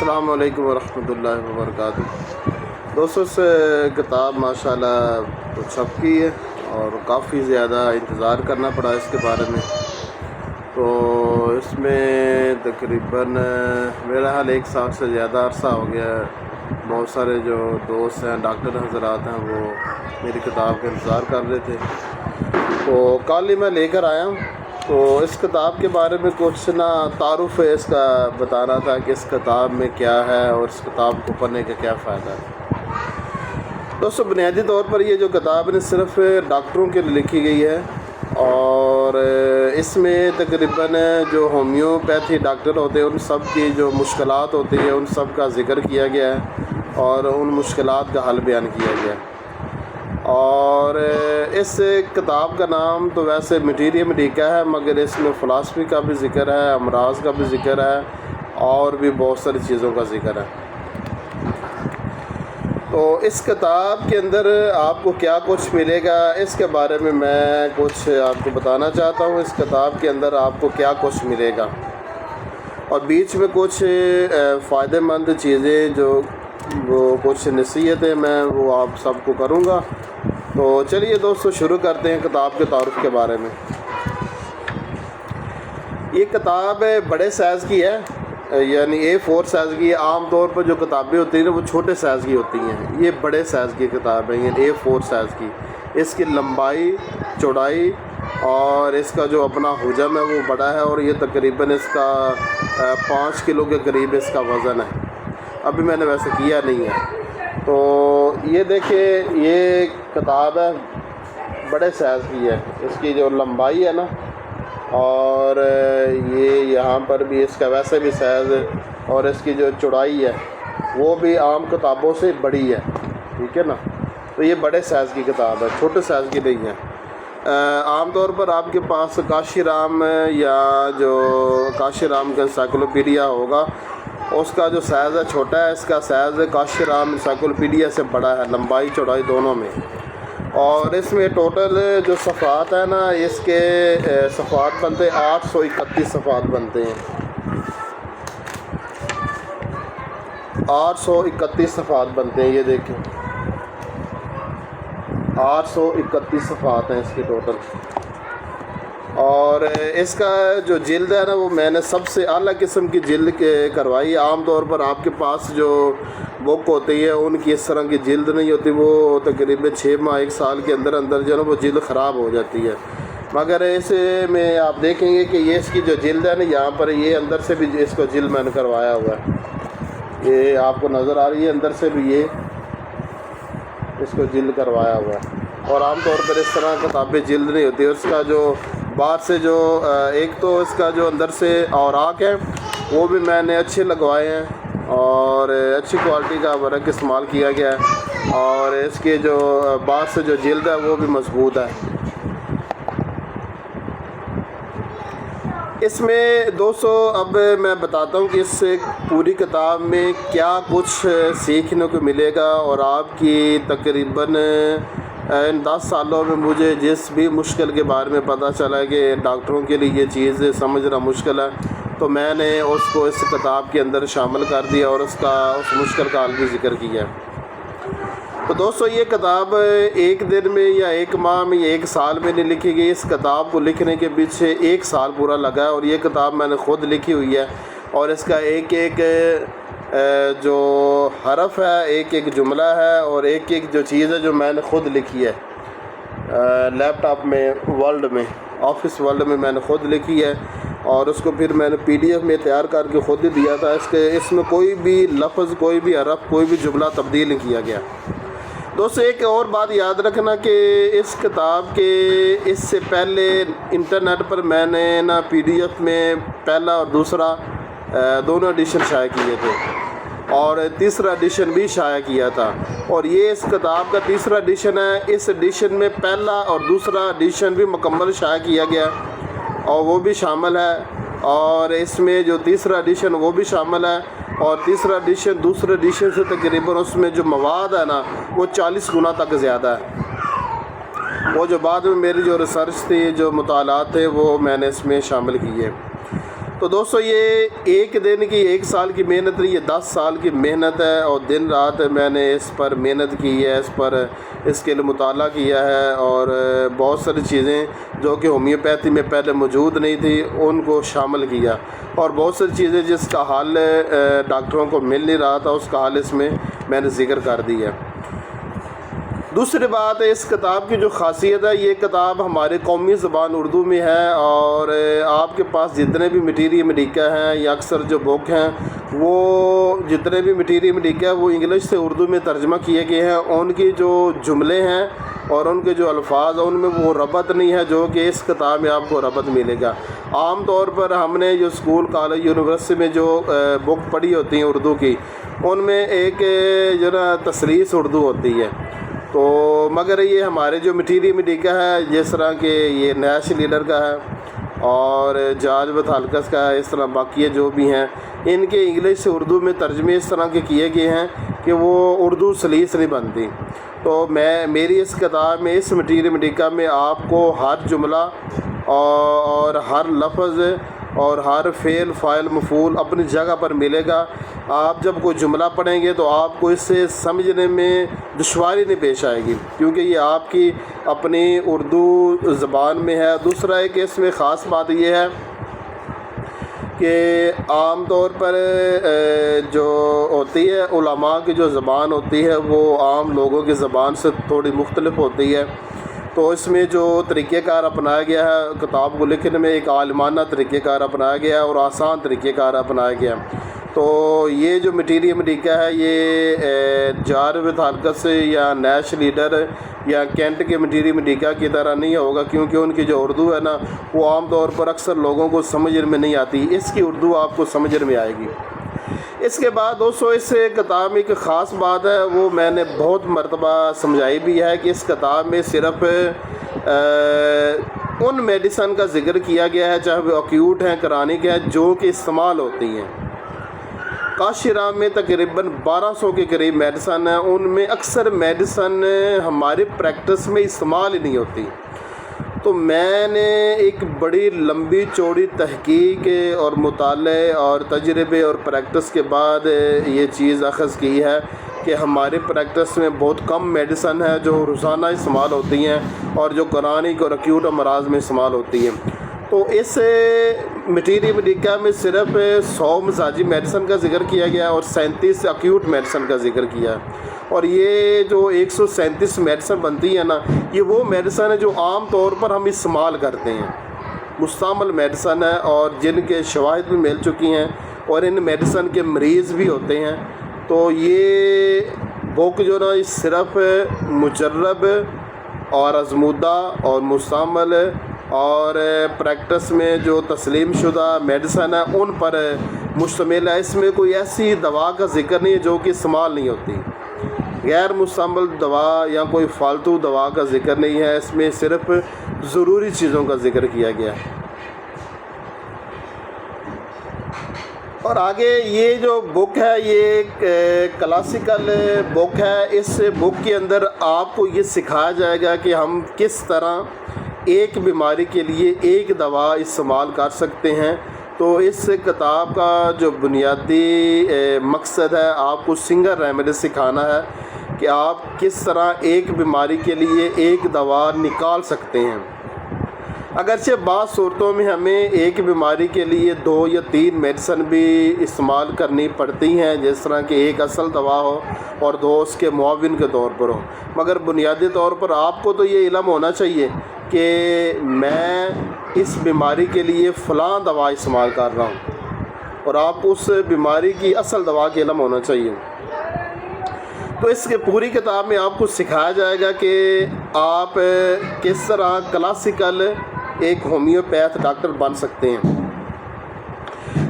السلام علیکم ورحمۃ اللہ وبرکاتہ۔ دوستوں سے کتاب ماشاءاللہ چھپ کی ہے اور کافی زیادہ انتظار کرنا پڑا اس کے بارے میں۔ تو اس میں تقریباً میرا حال 1 سال سے زیادہ عرصہ ہو گیا ہے۔ بہت سارے جو دوست ہیں، ڈاکٹر حضرات ہیں، وہ میری کتاب کا انتظار کر رہے تھے۔ تو کل ہی میں لے کر آیا ہوں۔ تو اس کتاب کے بارے میں کچھ تعارف اس کا بتانا تھا کہ اس کتاب میں کیا ہے اور اس کتاب کو پڑھنے کا کیا فائدہ ہے۔ دوستو، بنیادی طور پر یہ جو کتاب ہے صرف ڈاکٹروں کے لیے لکھی گئی ہے، اور اس میں تقریباً جو ہومیوپیتھی ڈاکٹر ہوتے ہیں ان سب کی جو مشکلات ہوتی ہیں ان سب کا ذکر کیا گیا ہے اور ان مشکلات کا حل بیان کیا گیا ہے۔ اور اس کتاب کا نام تو ویسے میٹیریا میڈیکا ہے، مگر اس میں فلاسفی کا بھی ذکر ہے، امراض کا بھی ذکر ہے اور بھی بہت ساری چیزوں کا ذکر ہے۔ تو اس کتاب کے اندر آپ کو کیا کچھ ملے گا اس کے بارے میں کچھ آپ کو بتانا چاہتا ہوں۔ اس کتاب کے اندر آپ کو کیا کچھ ملے گا اور بیچ میں کچھ فائدہ مند چیزیں جو وہ کچھ نصیحتیں میں وہ آپ سب کو کروں گا۔ تو چلیے دوستو شروع کرتے ہیں کتاب کے تعارف کے بارے میں۔ یہ کتاب بڑے سائز کی ہے، یعنی A4 سائز کی ہے۔ عام طور پر جو کتابیں ہوتی ہیں وہ چھوٹے سائز کی ہوتی ہیں، یہ بڑے سائز کی کتاب ہے، یعنی A4 سائز کی۔ اس کی لمبائی، چوڑائی اور اس کا جو اپنا حجم ہے وہ بڑا ہے، اور یہ تقریباً اس کا 5 کلو کے قریب اس کا وزن ہے۔ ابھی میں نے ویسے کیا نہیں ہے۔ تو یہ دیکھیں، یہ کتاب ہے، بڑے سائز کی ہے۔ اس کی جو لمبائی ہے نا، اور یہ یہاں پر بھی اس کا ویسے بھی سائز ہے، اور اس کی جو چوڑائی ہے وہ بھی عام کتابوں سے بڑی ہے، ٹھیک ہے نا۔ تو یہ بڑے سائز کی کتاب ہے، چھوٹے سائز کی نہیں ہے۔ عام طور پر آپ کے پاس کاشی رام یا جو کاشی رام کا انسائکلوپیڈیا ہوگا، اس کا جو سائز ہے چھوٹا ہے، اس کا سائز کاشی رام انسائکلوپیڈیا سے بڑا ہے، لمبائی چوڑائی دونوں میں۔ اور اس میں ٹوٹل جو صفحات ہیں نا، اس کے صفحات بنتے ہیں 831 صفحات بنتے ہیں، 831 صفحات بنتے ہیں۔ یہ دیکھیں 831 صفحات ہیں اس کے ٹوٹل۔ اور اس کا جو جلد ہے نا، وہ میں نے سب سے اعلیٰ قسم کی جلد کروائی۔ عام طور پر آپ کے پاس جو بک ہوتی ہے ان کی اس طرح کی جلد نہیں ہوتی، وہ تقریباً 6 ماہ 1 سال کے اندر جو ہے نا وہ جلد خراب ہو جاتی ہے۔ مگر اس میں آپ دیکھیں گے کہ یہ اس کی جو جلد ہے نا، یہاں پر یہ اندر سے بھی اس کو جلد میں نے کروایا ہوا ہے، یہ آپ کو نظر آ رہی ہے، اندر سے بھی یہ اس کو جلد کروایا ہوا ہے۔ اور عام طور پر اس طرح کتابیں جلد نہیں ہوتی۔ اس کا جو باہر سے جو ایک تو اس کا جو اندر سے اوراق ہے وہ بھی میں نے اچھے لگوائے ہیں، اور اچھی کوالٹی کا ورق استعمال کیا گیا ہے، اور اس کے جو باہر سے جو جلد ہے وہ بھی مضبوط ہے۔ اس میں دوستو اب میں بتاتا ہوں کہ اس سے پوری کتاب میں کیا کچھ سیکھنے کو ملے گا، اور آپ کی تقریباً ان 10 سالوں میں مجھے جس بھی مشکل کے بارے میں پتہ چلا کہ ڈاکٹروں کے لیے یہ چیز سمجھنا مشکل ہے، تو میں نے اس کو اس کتاب کے اندر شامل کر دیا اور اس مشکل کا حل بھی ذکر کیا۔ تو دوستو یہ کتاب ایک دن میں یا 1 ماہ میں یا 1 سال میں نہیں لکھی گئی۔ اس کتاب کو لکھنے کے پیچھے 1 سال پورا لگا ہے، اور یہ کتاب میں نے خود لکھی ہوئی ہے، اور اس کا ایک ایک جو حرف ہے، ایک ایک جملہ ہے، اور ایک ایک جو چیز ہے جو میں نے خود لکھی ہے لیپ ٹاپ میں، ورڈ میں، آفس ورڈ میں میں نے خود لکھی ہے، اور اس کو پھر میں نے PDF میں تیار کر کے خود ہی دیا تھا۔ اس میں کوئی بھی لفظ، کوئی بھی حرف، کوئی بھی جملہ تبدیل نہیں کیا گیا۔ دوستو ایک اور بات یاد رکھنا کہ اس کتاب کے اس سے پہلے انٹرنیٹ پر میں نے PDF میں پہلا اور دوسرا دونوں ایڈیشن شائع کیے تھے، اور تیسرا ایڈیشن بھی شائع کیا تھا، اور یہ اس کتاب کا تیسرا ایڈیشن ہے۔ اس ایڈیشن میں پہلا اور دوسرا ایڈیشن بھی مکمل شائع کیا گیا اور وہ بھی شامل ہے، اور اس میں جو تیسرا ایڈیشن وہ بھی شامل ہے، اور تیسرا ایڈیشن دوسرے ایڈیشن سے تقریباً اس میں جو مواد ہے نا وہ 40 گنا تک زیادہ ہے۔ وہ جو بعد میں میری جو ریسرچ تھی، جو مطالعات تھے، وہ میں نے اس میں شامل کیے۔ تو دوستو یہ ایک دن کی 1 سال کی محنت نہیں، یہ 10 سال کی محنت ہے، اور دن رات میں نے اس پر محنت کی ہے، اس کے لیے مطالعہ کیا ہے، اور بہت ساری چیزیں جو کہ ہومیوپیتھی میں پہلے موجود نہیں تھی ان کو شامل کیا، اور بہت ساری چیزیں جس کا حل ڈاکٹروں کو مل نہیں رہا تھا اس کا حل اس میں نے ذکر کر دیا ہے۔ دوسری بات ہے اس کتاب کی جو خاصیت ہے، یہ کتاب ہماری قومی زبان اردو میں ہے، اور آپ کے پاس جتنے بھی مٹیریل میڈیکا ہیں یا اکثر جو بک ہیں وہ جتنے بھی مٹیریل میڈیکا ہے وہ انگلش سے اردو میں ترجمہ کیے گئے ہیں، ان کی جو جملے ہیں اور ان کے جو الفاظ ہیں ان میں وہ ربط نہیں ہے جو کہ اس کتاب میں آپ کو ربط ملے گا۔ عام طور پر ہم نے جو اسکول کالج یونیورسٹی میں جو بک پڑھی ہوتی ہیں اردو کی، ان میں ایک جو نا تسلیس اردو ہوتی ہے، تو مگر یہ ہمارے جو مٹیریل میڈیکا ہے جس طرح کہ یہ نیش لیڈر کا ہے اور جارج بطھالکس کا ہے، اس طرح باقی جو بھی ہیں ان کے انگلش سے اردو میں ترجمے اس طرح کے کیے گئے ہیں کہ وہ اردو سلیس نہیں بنتی۔ تو میری اس کتاب میں اس مٹیریل میڈیکا میں آپ کو ہر جملہ اور ہر لفظ اور ہر فعل فاعل مفعول اپنی جگہ پر ملے گا۔ آپ جب کوئی جملہ پڑھیں گے تو آپ کو اس سے سمجھنے میں دشواری نہیں پیش آئے گی، کیونکہ یہ آپ کی اپنی اردو زبان میں ہے۔ دوسرا ہے کہ اس میں خاص بات یہ ہے کہ عام طور پر جو ہوتی ہے علماء کی جو زبان ہوتی ہے وہ عام لوگوں کی زبان سے تھوڑی مختلف ہوتی ہے، تو اس میں جو طریقہ کار اپنایا گیا ہے کتاب کو لکھنے میں ایک عالمانہ طریقہ کار اپنایا گیا ہے اور آسان طریقہ کار اپنایا گیا ہے۔ تو یہ جو مٹیریل میڈیکا ہے یہ جارج بطھالکس یا نیش لیڈر یا کینٹ کے مٹیریل میڈیکا کی طرح نہیں ہوگا، کیونکہ ان کی جو اردو ہے نا وہ عام طور پر اکثر لوگوں کو سمجھ میں نہیں آتی، اس کی اردو آپ کو سمجھ میں آئے گی۔ اس کے بعد دوستو اس کتاب میں ایک خاص بات ہے وہ میں نے بہت مرتبہ سمجھائی بھی ہے کہ اس کتاب میں صرف ان میڈیسن کا ذکر کیا گیا ہے چاہے وہ ایکیوٹ ہیں کرانک ہیں جو کہ استعمال ہوتی ہیں۔ کاشیرا میں تقریباً 1200 کے قریب میڈیسن ہیں، ان میں اکثر میڈیسن ہماری پریکٹس میں استعمال ہی نہیں ہوتی۔ تو میں نے ایک بڑی لمبی چوڑی تحقیق اور مطالعے اور تجربے اور پریکٹس کے بعد یہ چیز اخذ کی ہے کہ ہماری پریکٹس میں بہت کم میڈیسن ہے جو روزانہ استعمال ہوتی ہیں اور جو کرانک اور ایکیوٹ امراض میں استعمال ہوتی ہیں۔ تو اس مٹیریل میڈیکا میں صرف 100 مزاجی میڈیسن کا ذکر کیا گیا اور 37 ایکیوٹ میڈیسن کا ذکر کیا ہے، اور یہ جو 137 میڈیسن بنتی ہیں نا یہ وہ میڈیسن ہے جو عام طور پر ہم استعمال کرتے ہیں، مستعمل میڈیسن ہے اور جن کے شواہد بھی مل چکی ہیں اور ان میڈیسن کے مریض بھی ہوتے ہیں۔ تو یہ بک جو نا صرف مجرب اور آزمودہ اور مستعمل اور پریکٹس میں جو تسلیم شدہ میڈیسن ہے ان پر مشتمل ہے، اس میں کوئی ایسی دوا کا ذکر نہیں ہے جو کہ استعمال نہیں ہوتی، غیر مستعمل دوا یا کوئی فالتو دوا کا ذکر نہیں ہے، اس میں صرف ضروری چیزوں کا ذکر کیا گیا ہے۔ اور آگے یہ جو بک ہے یہ ایک کلاسیکل بک ہے، اس بک کے اندر آپ کو یہ سکھایا جائے گا کہ ہم کس طرح ایک بیماری کے لیے ایک دوا استعمال کر سکتے ہیں۔ تو اس کتاب کا جو بنیادی مقصد ہے آپ کو سنگل ریمیڈی سکھانا ہے کہ آپ کس طرح ایک بیماری کے لیے ایک دوا نکال سکتے ہیں۔ اگرچہ بعض صورتوں میں ہمیں ایک بیماری کے لیے 2 یا 3 میڈیسن بھی استعمال کرنی پڑتی ہیں، جس طرح کہ ایک اصل دوا ہو اور 2 اس کے معاون کے طور پر ہو، مگر بنیادی طور پر آپ کو تو یہ علم ہونا چاہیے کہ میں اس بیماری کے لیے فلاں دوا استعمال کر رہا ہوں، اور آپ اس بیماری کی اصل دوا کا علم ہونا چاہیے۔ تو اس کے پوری کتاب میں آپ کو سکھایا جائے گا کہ آپ کس طرح کلاسیکل ایک ہومیوپیتھ ڈاکٹر بن سکتے ہیں۔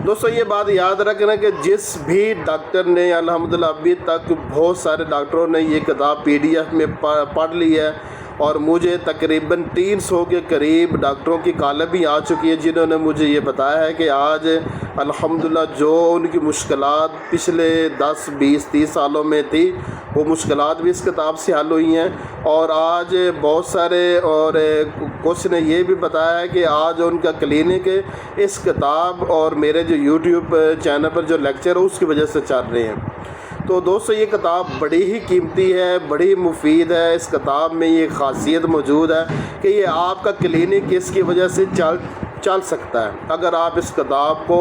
دوستو یہ بات یاد رکھنا کہ جس بھی ڈاکٹر نے الحمدللہ ابھی تک بہت سارے ڈاکٹروں نے یہ کتاب PDF میں پڑھ لی ہے اور مجھے تقریباً 300 کے قریب ڈاکٹروں کی کالیں بھی آ چکی ہے جنہوں نے مجھے یہ بتایا ہے کہ آج الحمدللہ جو ان کی مشکلات پچھلے 10 20 30 سالوں میں تھی وہ مشکلات بھی اس کتاب سے حل ہوئی ہیں، اور آج بہت سارے اور کچھ نے یہ بھی بتایا ہے کہ آج ان کا کلینک اس کتاب اور میرے جو یوٹیوب چینل پر جو لیکچر ہے اس کی وجہ سے چل رہے ہیں۔ تو دوستو یہ کتاب بڑی ہی قیمتی ہے، بڑی مفید ہے۔ اس کتاب میں یہ خاصیت موجود ہے کہ یہ آپ کا کلینک اس کی وجہ سے چل سکتا ہے۔ اگر آپ اس کتاب کو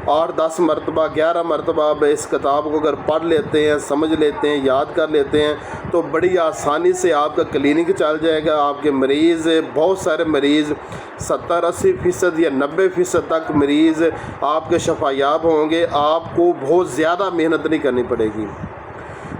8 10 مرتبہ 11 مرتبہ اس کتاب کو اگر پڑھ لیتے ہیں، سمجھ لیتے ہیں، یاد کر لیتے ہیں تو بڑی آسانی سے آپ کا کلینک چل جائے گا۔ آپ کے مریض، بہت سارے مریض 70-80% یا 90% تک مریض آپ کے شفا یاب ہوں گے۔ آپ کو بہت زیادہ محنت نہیں کرنی پڑے گی۔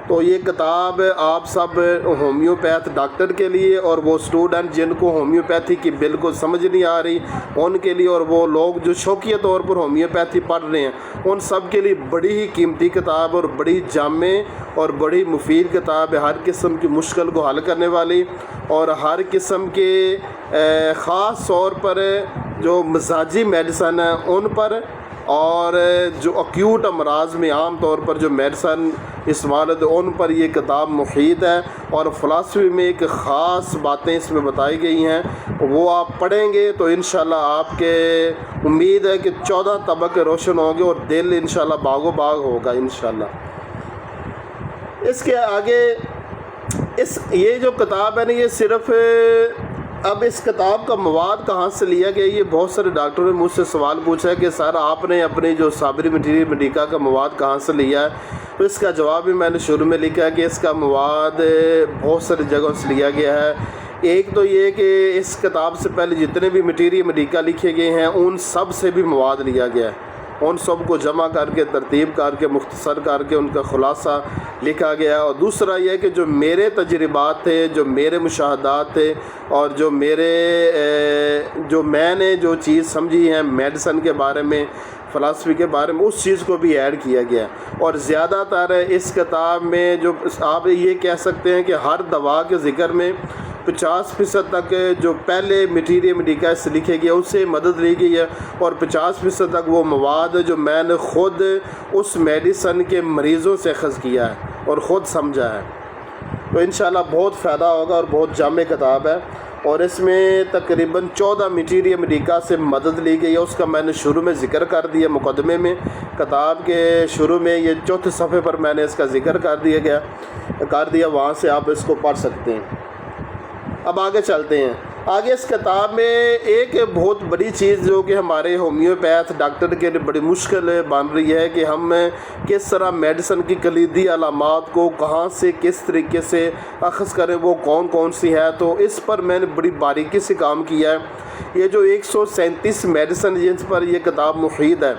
تو یہ کتاب آپ سب ہومیوپیتھ ڈاکٹر کے لیے، اور وہ اسٹوڈنٹ جن کو ہومیوپیتھی کی بالکل سمجھ نہیں آ رہی ان کے لیے، اور وہ لوگ جو شوقیہ طور پر ہومیوپیتھی پڑھ رہے ہیں ان سب کے لیے بڑی ہی قیمتی کتاب اور بڑی جامع اور بڑی مفید کتاب ہے۔ ہر قسم کی مشکل کو حل کرنے والی، اور ہر قسم کے خاص طور پر جو مزاجی میڈیسن ہیں ان پر، اور جو ایکیوٹ امراض میں عام طور پر جو میڈیسن استعمال ہوتے ہیں ان پر یہ کتاب مفید ہے۔ اور فلاسفی میں ایک خاص باتیں اس میں بتائی گئی ہیں، وہ آپ پڑھیں گے تو انشاءاللہ آپ کے امید ہے کہ 14 طبقے روشن ہوں گے اور دل انشاءاللہ باغ و باغ ہوگا انشاءاللہ۔ اس کے آگے یہ جو کتاب ہے نا، یہ صرف اب اس کتاب کا مواد کہاں سے لیا گیا؟ یہ بہت سارے ڈاکٹروں نے مجھ سے سوال پوچھا ہے کہ سر آپ نے اپنی جو صابری مٹیریل میڈیکا کا مواد کہاں سے لیا ہے؟ تو اس کا جواب بھی میں نے شروع میں لکھا ہے کہ اس کا مواد بہت ساری جگہوں سے لیا گیا ہے۔ ایک تو یہ کہ اس کتاب سے پہلے جتنے بھی مٹیریل میڈیکا لکھے گئے ہیں ان سب سے بھی مواد لیا گیا ہے، ان سب کو جمع کر کے ترتیب کر کے مختصر کر کے ان کا خلاصہ لکھا گیا۔ اور دوسرا یہ کہ جو میرے تجربات تھے، جو میرے مشاہدات تھے، اور جو میں نے جو چیز سمجھی ہے میڈیسن کے بارے میں، فلاسفی کے بارے میں، اس چیز کو بھی ایڈ کیا گیا۔ اور زیادہ تر اس کتاب میں جو آپ یہ کہہ سکتے ہیں کہ ہر دوا کے ذکر میں 50% تک جو پہلے مٹیریل میڈیکا سے لکھے گیا اس سے مدد لی گئی ہے، اور 50% تک وہ مواد جو میں نے خود اس میڈیسن کے مریضوں سے اخذ کیا ہے اور خود سمجھا ہے۔ تو انشاءاللہ بہت فائدہ ہوگا اور بہت جامع کتاب ہے، اور اس میں تقریباً 14 مٹیریل میڈیکا سے مدد لی گئی ہے۔ اس کا میں نے شروع میں ذکر کر دیا، مقدمے میں کتاب کے شروع میں یہ 4تھے صفحے پر میں نے اس کا ذکر کر دیا، وہاں سے آپ اس کو پڑھ سکتے ہیں۔ اب آگے چلتے ہیں۔ آگے اس کتاب میں ایک بہت بڑی چیز جو کہ ہمارے ہومیوپیتھ ڈاکٹر کے لیے بڑی مشکل بن رہی ہے کہ ہم کس طرح میڈیسن کی کلیدی علامات کو کہاں سے کس طریقے سے اخذ کریں، وہ کون کون سی ہے۔ تو اس پر میں نے بڑی باریکی سے کام کیا ہے۔ یہ جو 137 میڈیسن جن پر یہ کتاب مفید ہے،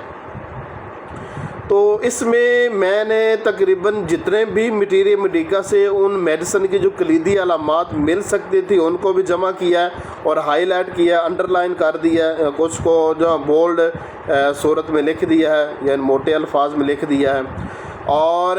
تو اس میں نے تقریباً جتنے بھی مٹیریل میڈیکا سے ان میڈیسن کی جو کلیدی علامات مل سکتی تھی ان کو بھی جمع کیا ہے اور ہائی لائٹ کیا، انڈر لائن کر دیا ہے، کچھ کو جو بولڈ صورت میں لکھ دیا ہے، یعنی موٹے الفاظ میں لکھ دیا ہے۔ اور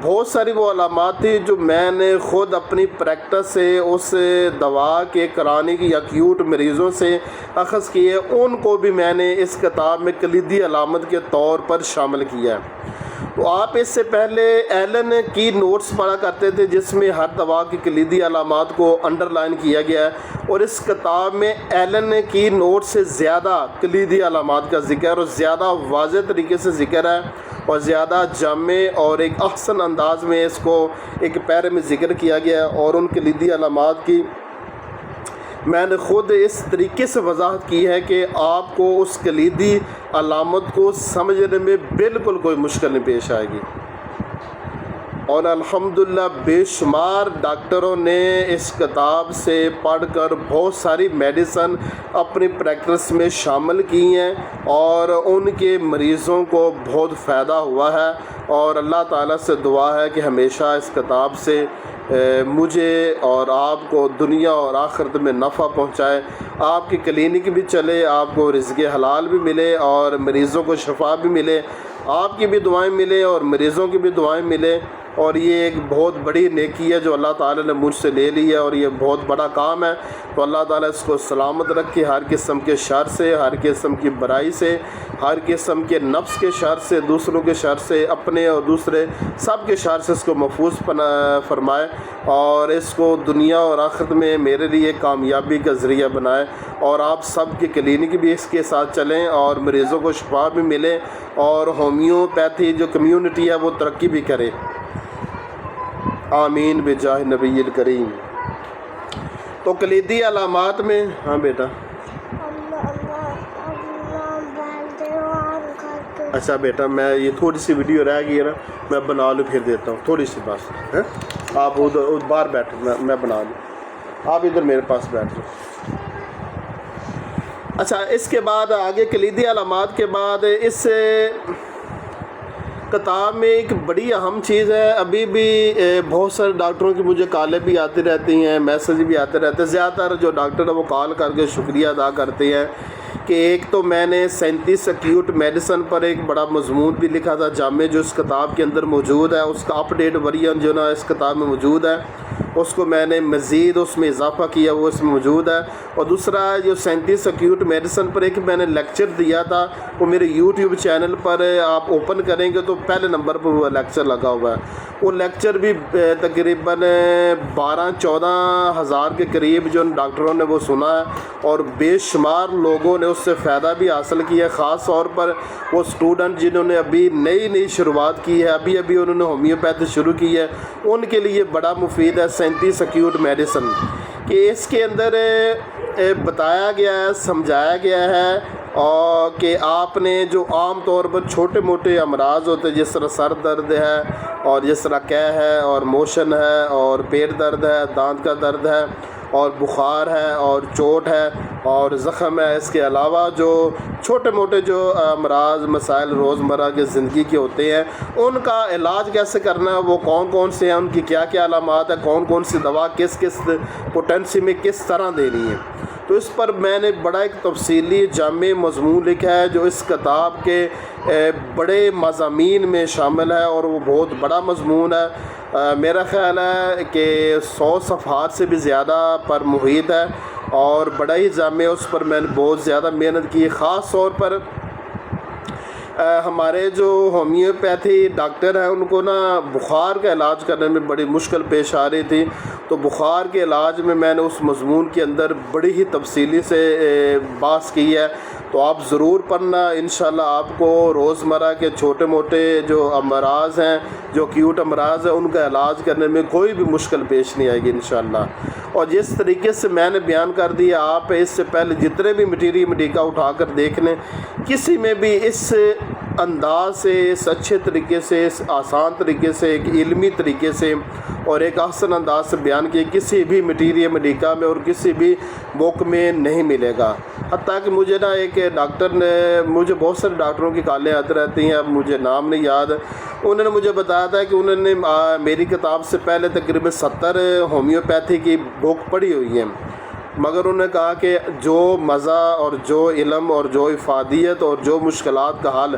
بہت ساری وہ علامات تھی جو میں نے خود اپنی پریکٹس سے اس دوا کے کرانے کی ایکیوٹ مریضوں سے اخذ کیے، ان کو بھی میں نے اس کتاب میں کلیدی علامت کے طور پر شامل کیا ہے۔ تو آپ اس سے پہلے ایلن کی نوٹس پڑھا کرتے تھے جس میں ہر دوا کی کلیدی علامات کو انڈر لائن کیا گیا ہے، اور اس کتاب میں ایلن کی نوٹ سے زیادہ کلیدی علامات کا ذکر اور زیادہ واضح طریقے سے ذکر ہے، اور زیادہ جامع اور ایک احسن انداز میں اس کو ایک پیرے میں ذکر کیا گیا ہے۔ اور ان کلیدی علامات کی میں نے خود اس طریقے سے وضاحت کی ہے کہ آپ کو اس کلیدی علامت کو سمجھنے میں بالکل کوئی مشکل نہیں پیش آئے گی۔ اور الحمدللہ بے شمار ڈاکٹروں نے اس کتاب سے پڑھ کر بہت ساری میڈیسن اپنی پریکٹس میں شامل کی ہیں، اور ان کے مریضوں کو بہت فائدہ ہوا ہے۔ اور اللہ تعالیٰ سے دعا ہے کہ ہمیشہ اس کتاب سے مجھے اور آپ کو دنیا اور آخرت میں نفع پہنچائے، آپ کی کلینک بھی چلے، آپ کو رزق حلال بھی ملے اور مریضوں کو شفا بھی ملے، آپ کی بھی دعائیں ملے اور مریضوں کی بھی دعائیں ملے۔ اور یہ ایک بہت بڑی نیکی ہے جو اللہ تعالیٰ نے مجھ سے لے لی ہے، اور یہ بہت بڑا کام ہے۔ تو اللہ تعالیٰ اس کو سلامت رکھے ہر قسم کے شر سے، ہر قسم کی برائی سے، ہر قسم کے نفس کے شر سے، دوسروں کے شر سے، اپنے اور دوسرے سب کے شر سے اس کو محفوظ فرمائے، اور اس کو دنیا اور آخرت میں میرے لیے کامیابی کا ذریعہ بنائے، اور آپ سب کے کلینک بھی اس کے ساتھ چلیں اور مریضوں کو شفا بھی ملے، اور ہومیوپیتھی جو کمیونٹی ہے وہ ترقی بھی کرے، آمین بجاہ نبی الکریم۔ تو کلیدی علامات میں، ہاں بیٹا، اچھا بیٹا میں یہ تھوڑی سی ویڈیو رہ گئی ہے نا، میں بنا لوں پھر دیتا ہوں تھوڑی سی بس، آپ ادھر باہر بیٹھو، میں بنا لوں، آپ ادھر میرے پاس بیٹھ جاؤ۔ اچھا اس کے بعد آگے کلیدی علامات کے بعد اس کتاب میں ایک بڑی اہم چیز ہے، ابھی بھی بہت سارے ڈاکٹروں کی مجھے کالیں بھی آتی رہتی ہیں، میسج بھی آتے رہتے ہیں، زیادہ تر جو ڈاکٹر ہیں وہ کال کر کے شکریہ ادا کرتے ہیں کہ ایک تو میں نے 37 ایکیوٹ میڈیسن پر ایک بڑا مضمون بھی لکھا تھا جامع، جو اس کتاب کے اندر موجود ہے، اس کا اپ ڈیٹ ورژن جو نا اس کتاب میں موجود ہے، اس کو میں نے مزید اس میں اضافہ کیا، وہ اس میں موجود ہے۔ اور دوسرا جو 37 ایکیوٹ میڈیسن پر ایک میں نے لیکچر دیا تھا، وہ میرے یوٹیوب چینل پر آپ اوپن کریں گے تو پہلے نمبر پر وہ لیکچر لگا ہوا ہے، وہ لیکچر بھی تقریباً 12-14 ہزار کے قریب جو ڈاکٹروں نے وہ سنا ہے، اور بے شمار لوگوں نے اس سے فائدہ بھی حاصل کیا، خاص طور پر وہ اسٹوڈنٹ جنہوں نے ابھی نئی شروعات کی ہے، ابھی انہوں نے ہومیوپیتھی شروع کی ہے، ان کے لیے بڑا مفید ہے 37 ایکیوٹ میڈیسن، کہ اس کے اندر بتایا گیا ہے، سمجھایا گیا ہے، اور کہ آپ نے جو عام طور پر چھوٹے موٹے امراض ہوتے ہیں، جس طرح سر درد ہے، اور جس طرح قے ہے، اور موشن ہے، اور پیٹ درد ہے، دانت کا درد ہے، اور بخار ہے، اور چوٹ ہے، اور زخم ہے، اس کے علاوہ جو چھوٹے موٹے جو امراض مسائل روزمرہ کی زندگی کے ہوتے ہیں، ان کا علاج کیسے کرنا ہے، وہ کون کون سے ہیں، ان کی کیا کیا علامات ہیں، کون کون سی دوا کس پوٹینسی میں کس طرح دینی ہے، تو اس پر میں نے بڑا ایک تفصیلی جامع مضمون لکھا ہے جو اس کتاب کے بڑے مضامین میں شامل ہے، اور وہ بہت بڑا مضمون ہے، میرا خیال ہے کہ 100 صفحات سے بھی زیادہ پر محیط ہے، اور بڑا ہی جامع، اس پر میں نے بہت زیادہ محنت کی، خاص طور پر ہمارے جو ہومیوپیتھی ڈاکٹر ہیں ان کو نا بخار کا علاج کرنے میں بڑی مشکل پیش آ رہی تھی، تو بخار کے علاج میں نے اس مضمون کے اندر بڑی ہی تفصیلی سے بحث کی ہے، تو آپ ضرور پڑھنا، انشاءاللہ آپ کو روزمرہ کے چھوٹے موٹے جو امراض ہیں، جو ایکیوٹ امراض ہیں، ان کا علاج کرنے میں کوئی بھی مشکل پیش نہیں آئے گی انشاءاللہ۔ اور جس طریقے سے میں نے بیان کر دیا، آپ اس سے پہلے جتنے بھی مٹیری میڈیکا اٹھا کر دیکھ لیں، کسی میں بھی اس انداز سے، اس اچھے طریقے سے، اس آسان طریقے سے، ایک علمی طریقے سے اور ایک احسن انداز سے بیان کیے کسی بھی مٹیریل میڈیکا میں اور کسی بھی بک میں نہیں ملے گا۔ حتیٰ کہ مجھے نا ایک ڈاکٹر نے، مجھے بہت سارے ڈاکٹروں کی کالیں آتی رہتی ہیں، اب مجھے نام نہیں یاد، انہوں نے مجھے بتایا تھا کہ انہوں نے میری کتاب سے پہلے تقریباً 70 ہومیوپیتھی کی بک پڑھی ہوئی ہیں، مگر انہوں نے کہا کہ جو مزہ اور جو علم اور جو افادیت اور جو مشکلات کا حل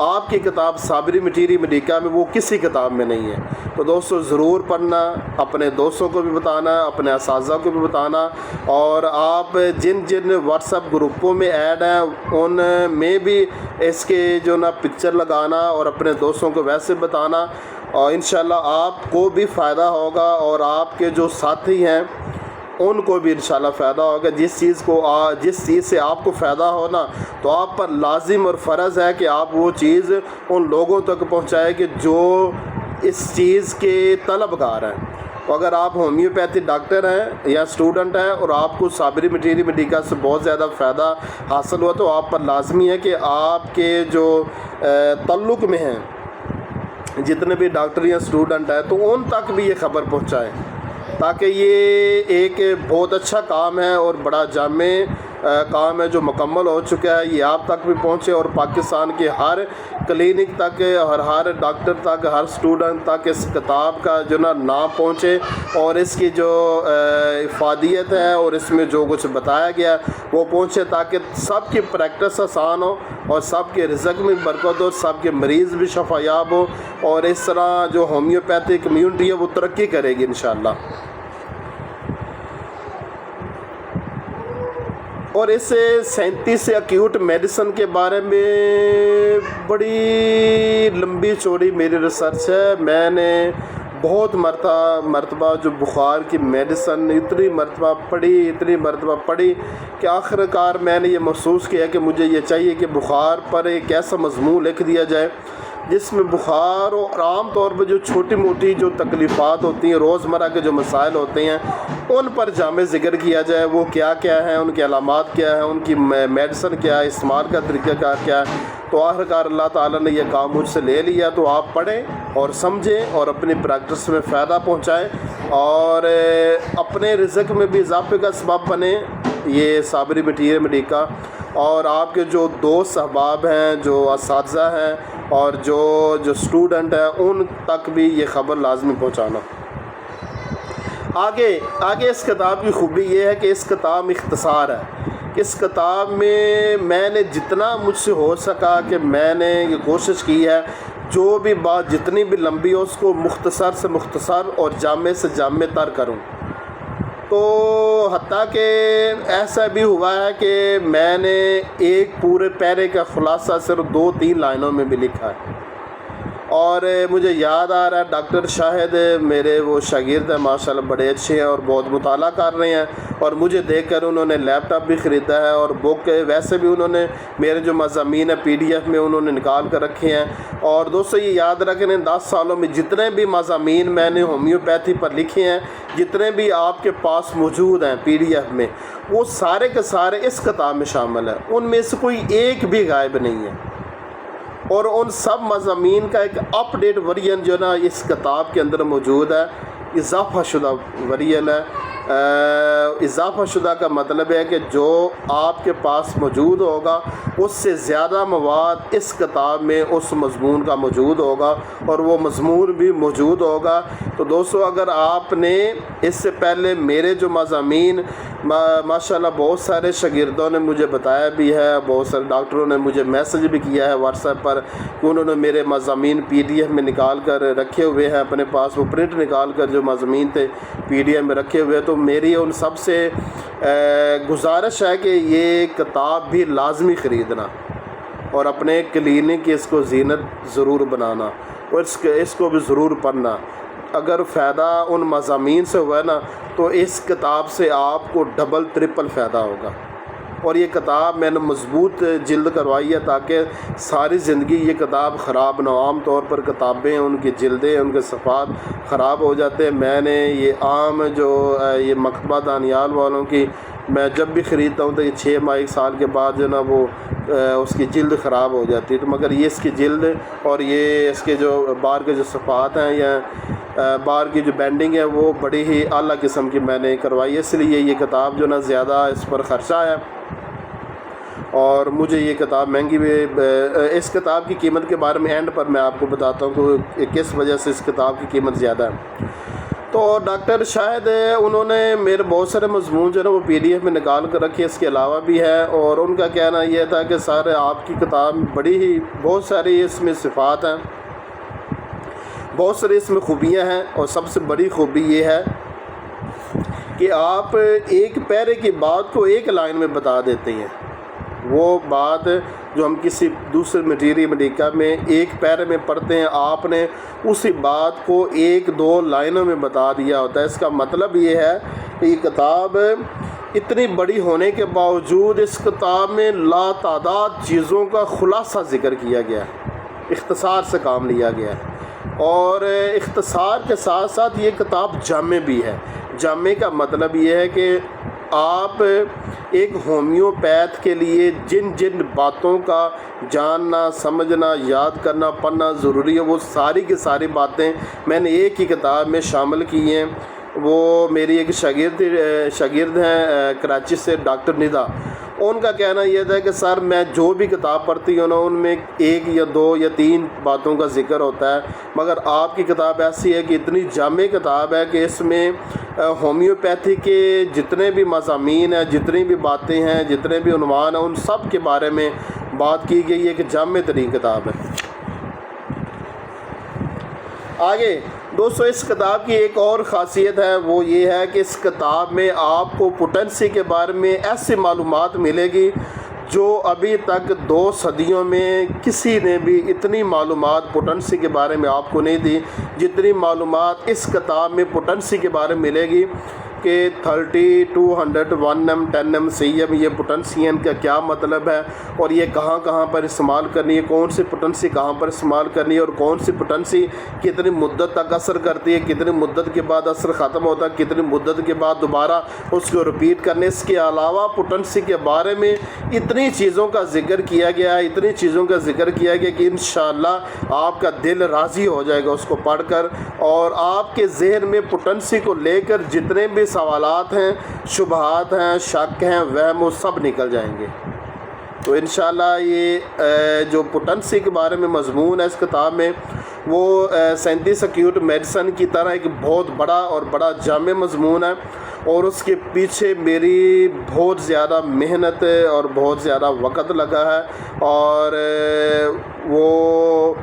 آپ کی کتاب صابری مٹیری میڈیکا میں، وہ کسی کتاب میں نہیں ہے۔ تو دوستو ضرور پڑھنا، اپنے دوستوں کو بھی بتانا، اپنے اساتذہ کو بھی بتانا، اور آپ جن جن واٹس ایپ گروپوں میں ایڈ ہیں ان میں بھی اس کے جو نا پکچر لگانا اور اپنے دوستوں کو ویسے بتانا، اور انشاءاللہ آپ کو بھی فائدہ ہوگا، اور آپ کے جو ساتھی ہیں ان کو بھی انشاءاللہ فائدہ ہوگا۔ جس چیز سے آپ کو فائدہ ہونا، تو آپ پر لازم اور فرض ہے کہ آپ وہ چیز ان لوگوں تک پہنچائیں کہ جو اس چیز کے طلبگار ہیں۔ تو اگر آپ ہومیوپیتھی ڈاکٹر ہیں یا اسٹوڈنٹ ہیں اور آپ کو صابری مٹیری میڈیکا سے بہت زیادہ فائدہ حاصل ہوا، تو آپ پر لازمی ہے کہ آپ کے جو تعلق میں ہیں جتنے بھی ڈاکٹر یا اسٹوڈنٹ ہیں، تو ان تک بھی یہ خبر پہنچائیں، تاکہ یہ ایک بہت اچھا کام ہے اور بڑا جامع کام ہے جو مکمل ہو چکا ہے یہ آپ تک بھی پہنچے اور پاکستان کے ہر کلینک تک اور ہر ڈاکٹر تک ہر اسٹوڈنٹ تک اس کتاب کا جو نام پہنچے اور اس کی جو افادیت ہے اور اس میں جو کچھ بتایا گیا وہ پہنچے تاکہ سب کی پریکٹس آسان ہو اور سب کے رزق میں برکت ہو، سب کے مریض بھی شفا یاب ہو اور اس طرح جو ہومیوپیتھی کمیونٹی ہے وہ ترقی کرے گی انشاءاللہ۔ اور اس 37 ایکیوٹ میڈیسن کے بارے میں بڑی لمبی چوڑی میری ریسرچ ہے۔ میں نے بہت مرتبہ جو بخار کی میڈیسن اتنی مرتبہ پڑھی کہ آخر کار میں نے یہ محسوس کیا کہ مجھے یہ چاہیے کہ بخار پر ایک ایسا مضمون لکھ دیا جائے جس میں بخار اور عام طور پر جو چھوٹی موٹی جو تکلیفات ہوتی ہیں، روزمرہ کے جو مسائل ہوتے ہیں، ان پر جامع ذکر کیا جائے، وہ کیا ہیں، ان کے علامات کیا ہیں، ان کی میڈیسن کیا ہے، استعمال کا طریقہ کار کیا ہے۔ تو آخرکار اللہ تعالیٰ نے یہ کام مجھ سے لے لیا، تو آپ پڑھیں اور سمجھیں اور اپنی پریکٹس میں فائدہ پہنچائیں اور اپنے رزق میں بھی اضافے کا سبب بنیں۔ یہ صابری میڈیکا اور آپ کے جو دوست احباب ہیں، جو اساتذہ ہیں اور جو اسٹوڈنٹ ہیں، ان تک بھی یہ خبر لازمی پہنچانا۔ آگے اس کتاب کی خوبی یہ ہے کہ اس کتاب میں اختصار ہے۔ اس کتاب میں نے جتنا مجھ سے ہو سکا کہ میں نے یہ کوشش کی ہے جو بھی بات جتنی بھی لمبی ہو اس کو مختصر سے مختصر اور جامع سے جامع تر کروں۔ تو حتیٰ کہ ایسا بھی ہوا ہے کہ میں نے ایک پورے پیرے کا خلاصہ صرف 2-3 لائنوں میں بھی لکھا ہے۔ اور مجھے یاد آ رہا ہے ڈاکٹر شاہد میرے وہ شاگرد ہیں، ماشاءاللہ بڑے اچھے ہیں اور بہت مطالعہ کر رہے ہیں، اور مجھے دیکھ کر انہوں نے لیپ ٹاپ بھی خریدا ہے اور بک ویسے بھی انہوں نے میرے جو مضامین ہیں PDF میں انہوں نے نکال کر رکھے ہیں۔ اور دوستو یہ یاد رکھیں 10 سالوں میں جتنے بھی مضامین میں نے ہومیوپیتھی پر لکھے ہیں، جتنے بھی آپ کے پاس موجود ہیں PDF میں، وہ سارے کے سارے اس کتاب میں شامل ہیں، ان میں سے کوئی ایک بھی غائب نہیں ہے۔ اور ان سب مضامین کا ایک اپ ڈیٹ ورژن جو نا اس کتاب کے اندر موجود ہے، اضافہ شدہ ورژن ہے۔ اضافہ شدہ کا مطلب ہے کہ جو آپ کے پاس موجود ہوگا اس سے زیادہ مواد اس کتاب میں اس مضمون کا موجود ہوگا اور وہ مضمون بھی موجود ہوگا۔ تو دوستو اگر آپ نے اس سے پہلے میرے جو مضامین ماشاءاللہ بہت سارے شاگردوں نے مجھے بتایا بھی ہے، بہت سارے ڈاکٹروں نے مجھے میسج بھی کیا ہے واٹس ایپ پر کہ انہوں نے میرے مضامین PDF میں نکال کر رکھے ہوئے ہیں اپنے پاس، وہ پرنٹ نکال کر جو مضامین تھے PDF میں رکھے ہوئے۔ تو میری ان سب سے گزارش ہے کہ یہ کتاب بھی لازمی خریدنا اور اپنے کلینک اس کو زینت ضرور بنانا اور اس کو بھی ضرور پڑھنا۔ اگر فائدہ ان مضامین سے ہوا ہے نا تو اس کتاب سے آپ کو ڈبل ٹرپل فائدہ ہوگا۔ اور یہ کتاب میں نے مضبوط جلد کروائی ہے تاکہ ساری زندگی یہ کتاب خراب نہ ہو۔ عام طور پر کتابیں ان کی جلدیں ان کے صفحات خراب ہو جاتے ہیں۔ میں نے یہ عام جو یہ مکتبہ دانیال والوں کی میں جب بھی خریدتا ہوں تو یہ 6 ماہ 1 سال کے بعد جو نا وہ اس کی جلد خراب ہو جاتی ہے۔ تو مگر یہ اس کی جلد اور یہ اس کے جو باہر کے جو صفحات ہیں یا باہر کی جو بینڈنگ ہے وہ بڑی ہی اعلیٰ قسم کی میں نے کروائی ہے، اس لیے یہ کتاب جو نا زیادہ اس پر خرچہ ہے اور مجھے یہ کتاب مہنگی بھی۔ اس کتاب کی قیمت کے بارے میں اینڈ پر میں آپ کو بتاتا ہوں کہ کس وجہ سے اس کتاب کی قیمت زیادہ ہے۔ تو ڈاکٹر شاہد انہوں نے میرے بہت سارے مضمون جو ہے نا وہ PDF میں نکال کر رکھے، اس کے علاوہ بھی ہے، اور ان کا کہنا یہ تھا کہ سارے آپ کی کتاب بڑی ہی بہت ساری اس میں صفات ہیں، بہت ساری اس میں خوبیاں ہیں، اور سب سے بڑی خوبی یہ ہے کہ آپ ایک پیرے کی بات کو ایک لائن میں بتا دیتے ہیں۔ وہ بات جو ہم کسی دوسرے میڈیکا میں ایک پیرے میں پڑھتے ہیں، آپ نے اسی بات کو 1-2 لائنوں میں بتا دیا ہوتا ہے۔ اس کا مطلب یہ ہے کہ یہ کتاب اتنی بڑی ہونے کے باوجود اس کتاب میں لاتعداد چیزوں کا خلاصہ ذکر کیا گیا ہے، اختصار سے کام لیا گیا ہے، اور اختصار کے ساتھ ساتھ یہ کتاب جامع بھی ہے۔ جامع کا مطلب یہ ہے کہ آپ ایک ہومیوپیتھ کے لیے جن جن باتوں کا جاننا، سمجھنا، یاد کرنا، پڑھنا ضروری ہے، وہ ساری کی ساری باتیں میں نے ایک ہی کتاب میں شامل کی ہیں۔ وہ میری ایک شاگرد ہیں کراچی سے، ڈاکٹر ندا، ان کا کہنا یہ تھا کہ سر میں جو بھی کتاب پڑھتی ہوں نا ان میں 1 یا 2 یا 3 باتوں کا ذکر ہوتا ہے، مگر آپ کی کتاب ایسی ہے کہ اتنی جامع کتاب ہے کہ اس میں ہومیوپیتھی کے جتنے بھی مضامین ہیں، جتنی بھی باتیں ہیں، جتنے بھی عنوان ہیں، ان سب کے بارے میں بات کی گئی ہے کہ جامع ترین کتاب ہے۔ آگے دوستو اس کتاب کی ایک اور خاصیت ہے، وہ یہ ہے کہ اس کتاب میں آپ کو پوٹنسی کے بارے میں ایسی معلومات ملے گی جو ابھی تک 2 صدیوں میں کسی نے بھی اتنی معلومات پوٹنسی کے بارے میں آپ کو نہیں دی جتنی معلومات اس کتاب میں پوٹنسی کے بارے میں ملے گی کہ 30, 200, 1M, 10M, CM یہ پوٹنسی کا کیا مطلب ہے اور یہ کہاں کہاں پر استعمال کرنی ہے، کون سی پوٹنسی کہاں پر استعمال کرنی ہے اور کون سی پوٹنسی کتنی مدت تک اثر کرتی ہے، کتنی مدت کے بعد اثر ختم ہوتا ہے، کتنی مدت کے بعد دوبارہ اس کو رپیٹ کرنے۔ اس کے علاوہ پوٹنسی کے بارے میں اتنی چیزوں کا ذکر کیا گیا ہے، اتنی چیزوں کا ذکر کیا گیا کہ انشاءاللہ آپ کا دل راضی ہو جائے گا اس کو پڑھ کر، اور آپ کے ذہن میں پوٹنسی کو لے کر جتنے بھی سوالات ہیں، شبہات ہیں، شک ہیں، وہم وہ سب نکل جائیں گے۔ تو انشاءاللہ یہ جو پوٹنسی کے بارے میں مضمون ہے اس کتاب میں، وہ 37 ایکیوٹ میڈیسن کی طرح ایک بہت بڑا اور بڑا جامع مضمون ہے، اور اس کے پیچھے میری بہت زیادہ محنت اور بہت زیادہ وقت لگا ہے، اور وہ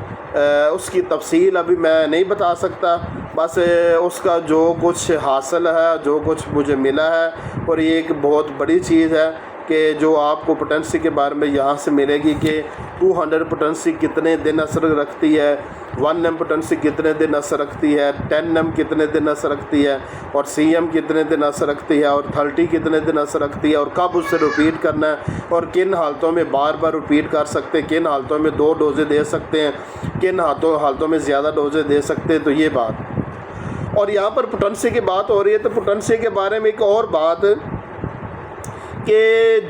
اس کی تفصیل ابھی میں نہیں بتا سکتا، بس اس کا جو کچھ حاصل ہے، جو کچھ مجھے ملا ہے، اور یہ ایک بہت بڑی چیز ہے کہ جو آپ کو پوٹنسی کے بارے میں یہاں سے ملے گی کہ 200 پوٹنسی کتنے دن اثر رکھتی ہے، 1M پوٹنسی کتنے دن اثر رکھتی ہے، 10M کتنے دن اثر رکھتی ہے، اور CM کتنے دن اثر رکھتی ہے، اور 30 کتنے دن اثر رکھتی ہے، اور کب اس سے رپیٹ کرنا ہے، اور کن حالتوں میں بار بار رپیٹ کر سکتے ہیں، کن حالتوں میں 2 ڈوزیں دے سکتے ہیں، کن حالتوں میں زیادہ ڈوزیں دے سکتے ہیں۔ تو یہ بات، اور یہاں پر پوٹنسی کی بات ہو رہی ہے تو پوٹنسی کے بارے میں ایک اور بات کہ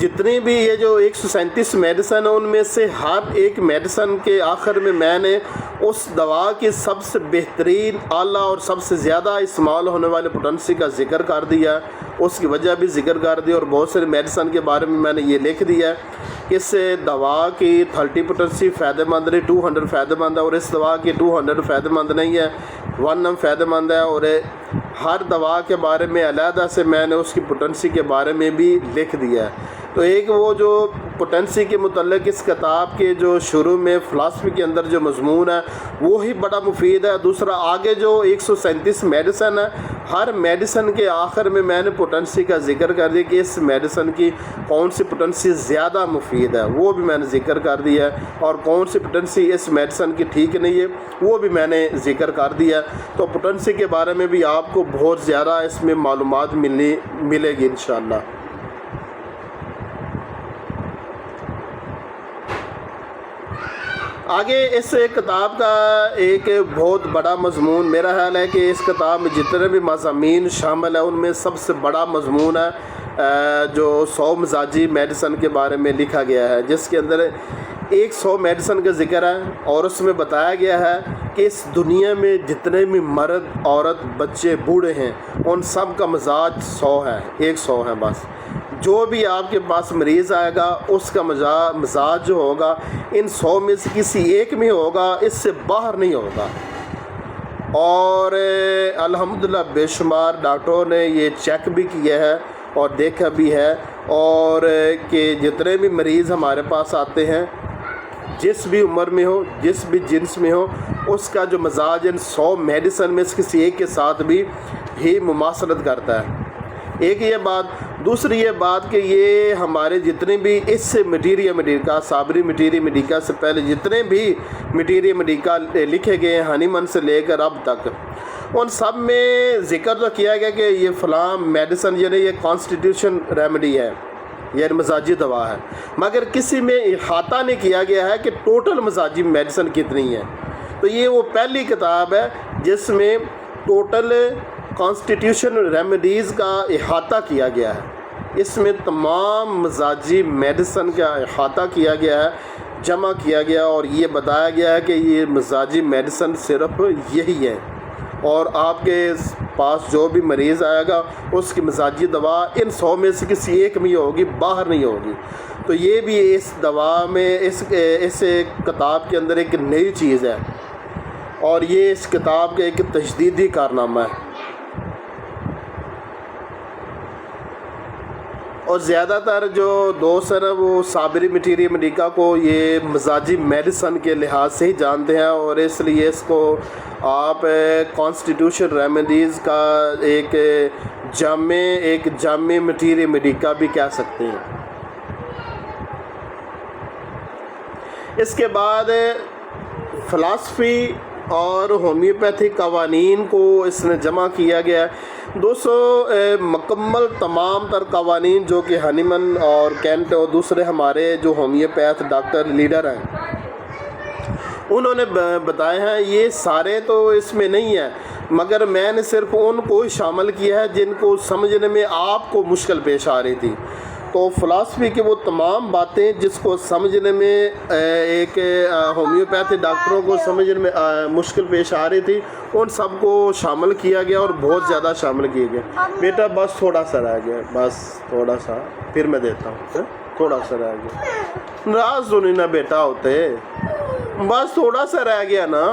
جتنی بھی یہ جو 137 میڈیسن ہیں ان میں سے ہر ایک میڈیسن کے آخر میں نے اس دوا کی سب سے بہترین، اعلیٰ اور سب سے زیادہ استعمال ہونے والے پوٹنسی کا ذکر کر دیا، اس کی وجہ بھی ذکر کر دی، اور بہت سارے میڈیسن کے بارے میں نے یہ لکھ دیا ہے کہ اس دوا کی 30 پوٹنسی فائدہ مند نہیں، 200 فائدہ مند ہے، اور اس دوا کی 200 فائدہ مند نہیں ہے، 1M فائدہ مند ہے، اور ہر دوا کے بارے میں علیحدہ سے میں نے اس کی پوٹنسی کے بارے میں بھی لکھ دیا ہے۔ تو ایک وہ جو پوٹنسی کے متعلق اس کتاب کے جو شروع میں فلسفی کے اندر جو مضمون ہے وہی بڑا مفید ہے۔ دوسرا آگے جو 137 میڈیسن ہے، ہر میڈیسن کے آخر میں نے پوٹنسی کا ذکر کر دیا کہ اس میڈیسن کی کون سی پوٹنسی زیادہ مفید ہے، وہ بھی میں نے ذکر کر دیا ہے، اور کون سی پوٹنسی اس میڈیسن کی ٹھیک نہیں ہے وہ بھی میں نے ذکر کر دیا ہے۔ تو پوٹنسی کے بارے میں بھی آپ کو بہت زیادہ اس میں معلومات ملے گی انشاءاللہ۔ آگے اس کتاب کا ایک بہت بڑا مضمون میرا خیال ہے کہ اس کتاب میں جتنے بھی مضامین شامل ہیں ان میں سب سے بڑا مضمون ہے جو 100 مزاجی میڈیسن کے بارے میں لکھا گیا ہے، جس کے اندر 100 میڈیسن کا ذکر ہے، اور اس میں بتایا گیا ہے کہ اس دنیا میں جتنے بھی مرد، عورت، بچے، بوڑھے ہیں ان سب کا مزاج 100 ہے، 100 ہے بس۔ جو بھی آپ کے پاس مریض آئے گا اس کا مزاج جو ہوگا ان 100 میں سے کسی ایک میں ہوگا، اس سے باہر نہیں ہوگا۔ اور الحمدللہ بے شمار ڈاکٹروں نے یہ چیک بھی کیا ہے اور دیکھا بھی ہے، اور کہ جتنے بھی مریض ہمارے پاس آتے ہیں جس بھی عمر میں ہو، جس بھی جنس میں ہو، اس کا جو مزاج ان 100 میڈیسن میں سے کسی ایک کے ساتھ بھی مماثلت کرتا ہے۔ ایک یہ بات، دوسری یہ بات کہ یہ ہمارے جتنے بھی اس میٹیریا میڈیکا، صابری میٹیریا میڈیکا سے پہلے جتنے بھی میٹیریا میڈیکا لکھے گئے ہیں ہنیمن سے لے کر اب تک، ان سب میں ذکر تو کیا گیا کہ یہ فلاں میڈیسن یعنی یہ کانسٹیٹیوشن ریمیڈی ہے، یہ مزاجی دوا ہے، مگر کسی میں احاطہ نہیں کیا گیا ہے کہ ٹوٹل مزاجی میڈیسن کتنی ہے۔ تو یہ وہ پہلی کتاب ہے جس میں ٹوٹل کانسٹیٹیوشن ریمیڈیز کا احاطہ کیا گیا ہے، اس میں تمام مزاجی میڈیسن کا احاطہ کیا گیا ہے، جمع کیا گیا، اور یہ بتایا گیا ہے کہ یہ مزاجی میڈیسن صرف یہی ہے، اور آپ کے پاس جو بھی مریض آئے گا اس کی مزاجی دوا ان 100 میں سے کسی ایک میں ہوگی، باہر نہیں ہوگی۔ تو یہ بھی اس دوا میں اس کتاب کے اندر ایک نئی چیز ہے، اور یہ اس کتاب کا ایک تجدیدی کارنامہ ہے۔ اور زیادہ تر جو دوست ہیں نا وہ صابری مٹیری امریکہ کو یہ مزاجی میڈیسن کے لحاظ سے ہی جانتے ہیں، اور اس لیے اس کو آپ کانسٹیٹیوشن ریمیڈیز کا ایک جامع مٹیری امریکہ بھی کہہ سکتے ہیں۔ اس کے بعد فلسفی اور ہومیوپیتھک قوانین کو اس نے جمع کیا گیا ہے۔ مکمل تمام تر قوانین جو کہ ہنیمن اور کینٹ اور دوسرے ہمارے جو ہومیوپیتھ ڈاکٹر لیڈر ہیں انہوں نے بتائے ہیں، یہ سارے تو اس میں نہیں ہیں، مگر میں نے صرف ان کو ہی شامل کیا ہے جن کو سمجھنے میں آپ کو مشکل پیش آ رہی تھی۔ تو فلسفی کی وہ تمام باتیں جس کو سمجھنے میں ایک ہومیوپیتھی ڈاکٹروں کو سمجھنے میں مشکل پیش آ رہی تھی، ان سب کو شامل کیا گیا اور بہت زیادہ شامل کیا گیا۔ بیٹا بس تھوڑا سا رہ گیا، بس تھوڑا سا، پھر میں دیتا ہوں، تھوڑا سا رہ گیا، ناراض تو نہیں نا بیٹا ہوتے، بس تھوڑا سا رہ گیا نا۔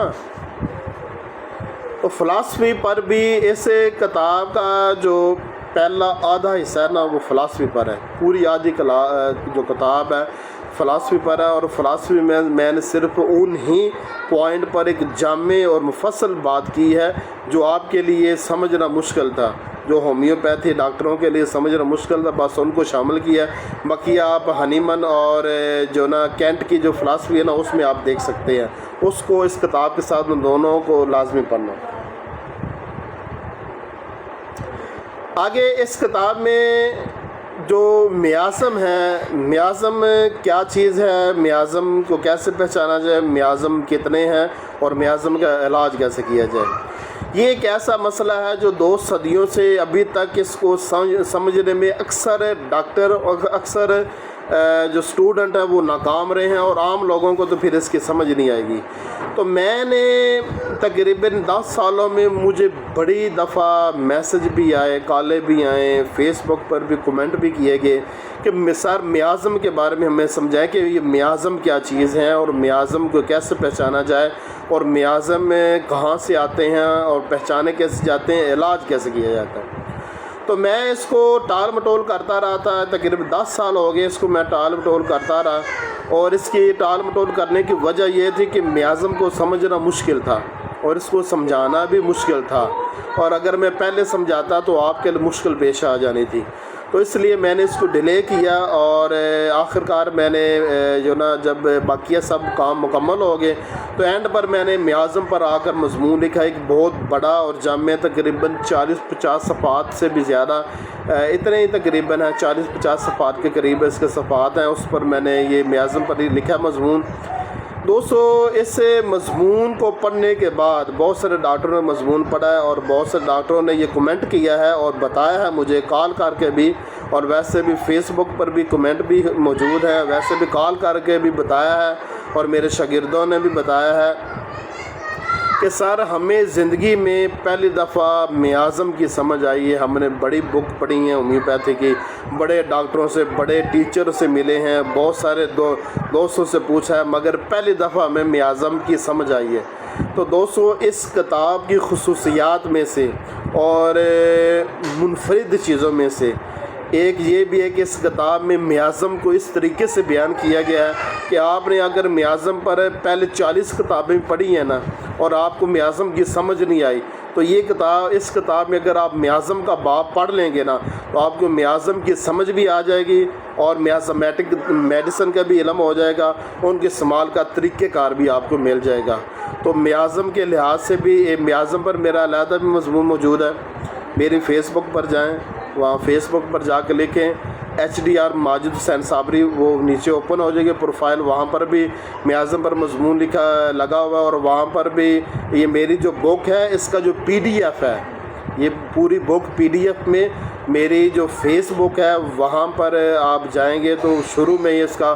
تو فلسفی پر بھی اس کتاب کا جو پہلا آدھا حصہ ہے نا وہ فلسفی پر ہے، پوری آدھی جو کتاب ہے فلسفی پر ہے، اور فلسفی میں میں نے صرف انہی پوائنٹ پر ایک جامع اور مفصل بات کی ہے جو آپ کے لیے سمجھنا مشکل تھا، جو ہومیوپیتھی ڈاکٹروں کے لیے سمجھنا مشکل تھا، بس ان کو شامل کیا ہے۔ باقی آپ ہنیمن اور جو نا کینٹ کی جو فلسفی ہے نا اس میں آپ دیکھ سکتے ہیں، اس کو اس کتاب کے ساتھ ان دونوں کو لازمی پڑھنا۔ آگے اس کتاب میں جو میازم ہے، میازم کیا چیز ہے، میازم کو کیسے پہچانا جائے، میازم کتنے ہیں اور میازم کا علاج کیسے کیا جائے، یہ ایک ایسا مسئلہ ہے جو 2 صدیوں سے ابھی تک اس کو سمجھنے میں اکثر ڈاکٹر اور اکثر جو اسٹوڈنٹ ہیں وہ ناکام رہے ہیں، اور عام لوگوں کو تو پھر اس کی سمجھ نہیں آئے گی۔ تو میں نے تقریباً 10 سالوں میں مجھے بڑی دفعہ میسج بھی آئے، کالے بھی آئے، فیس بک پر بھی کمنٹ بھی کیے گئے کہ سر میازم کے بارے میں ہمیں سمجھائیں کہ یہ میازم کیا چیز ہے اور میازم کو کیسے پہچانا جائے، اور میازم کہاں سے آتے ہیں اور پہچانے کیسے جاتے ہیں، علاج کیسے کیا جاتا ہے۔ تو میں اس کو ٹال مٹول کرتا رہا تھا، تقریباً 10 سال ہو گئے اس کو میں ٹال مٹول کرتا رہا، اور اس کی ٹال مٹول کرنے کی وجہ یہ تھی کہ میازم کو سمجھنا مشکل تھا اور اس کو سمجھانا بھی مشکل تھا، اور اگر میں پہلے سمجھاتا تو آپ کے لیے مشکل پیش آ جانی تھی، تو اس لیے میں نے اس کو ڈیلے کیا، اور آخر کار میں نے جو نا جب باقیہ سب کام مکمل ہو گئے تو اینڈ پر میں نے میازم پر آ کر مضمون لکھا، ایک بہت بڑا اور جامع، تقریباً 40-50 صفحات سے بھی زیادہ، اتنے ہی تقریباً ہے 40-50 صفحات کے قریب اس کے صفحات ہیں، اس پر میں نے یہ میازم پر ہی لکھا مضمون۔ دوستو اس مضمون کو پڑھنے کے بعد بہت سارے ڈاکٹروں نے مضمون پڑھا ہے، اور بہت سے ڈاکٹروں نے یہ کمنٹ کیا ہے اور بتایا ہے مجھے کال کر کے بھی، اور ویسے بھی فیس بک پر بھی کمنٹ بھی موجود ہے، ویسے بھی کال کر کے بھی بتایا ہے، اور میرے شاگردوں نے بھی بتایا ہے کہ سر ہمیں زندگی میں پہلی دفعہ میازم کی سمجھ آئی ہے، ہم نے بڑی بک پڑھی ہیں ہومیوپیتھی کی، بڑے ڈاکٹروں سے، بڑے ٹیچر سے ملے ہیں، بہت سارے دوستوں سے پوچھا ہے، مگر پہلی دفعہ ہمیں میازم کی سمجھ آئی ہے۔ تو دوستو اس کتاب کی خصوصیات میں سے اور منفرد چیزوں میں سے ایک یہ بھی ہے کہ اس کتاب میں میازم کو اس طریقے سے بیان کیا گیا ہے کہ آپ نے اگر میازم پر پہلے 40 کتابیں پڑھی ہیں نا اور آپ کو میازم کی سمجھ نہیں آئی، تو یہ کتاب، اس کتاب میں اگر آپ میازم کا باب پڑھ لیں گے نا تو آپ کو میازم کی سمجھ بھی آ جائے گی، اور میازمیٹک میڈیسن کا بھی علم ہو جائے گا، ان کے استعمال کا طریقہ کار بھی آپ کو مل جائے گا۔ تو میازم کے لحاظ سے بھی میازم پر میرا علیحدہ بھی مضمون موجود ہے، میری فیس بک پر جائیں، وہاں فیس بک پر جا کے لکھیں HDR ماجد حسین صابری، وہ نیچے اوپن ہو جائے گی پروفائل، وہاں پر بھی میازم پر مضمون لگا ہوا ہے، اور وہاں پر بھی یہ میری جو بک ہے اس کا جو PDF ہے، یہ پوری بک PDF میں میری جو فیس بک ہے وہاں پر آپ جائیں گے تو شروع میں ہی اس کا